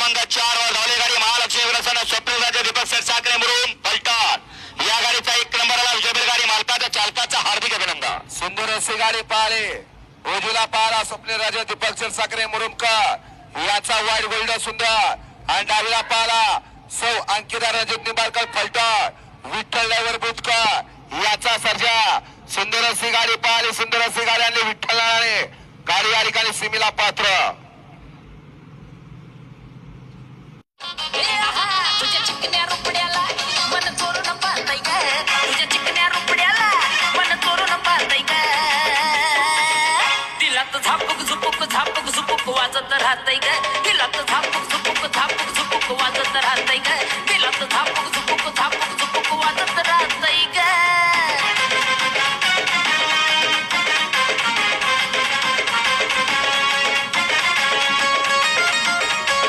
क्रमांक 4 वर धावली गाडी महालक्ष्मी विलासन स्वप्नील राजे दीपक शेठ साखरे मुरुम पलटण। या गाडीचा 1 नंबरला विजयबीर गाडी मालकाचा चालकाचा हार्दिक अभिनंदन। सुंदर अशी गाडी पाहिली उजवीला पाहिला स्वप्नील राजे दीपक शेठ साखरे मुरुमकर याचा वाईट गोल्ड सुंदर आणि डावीला पाहिला सौ अंकिता रणजित निंबाळकर फलटण विठ्ठल ड्रायव्हर बुचकर याचा सर्जा। सुंदर अशी गाडी पाहिली सुंदर अशी गाडी आणली विठ्ठल नारायणे गाडी या ठिकाणी सिमीला पात्र। तुझ्या चिकन्या रुपड्याला मन चोरून पाहताय का तुझ्या चिकन्या रुपड्याला मन चोरून पाहताय का दिलात झापूक झुपूक वाजत राहताय का दिलात झापूक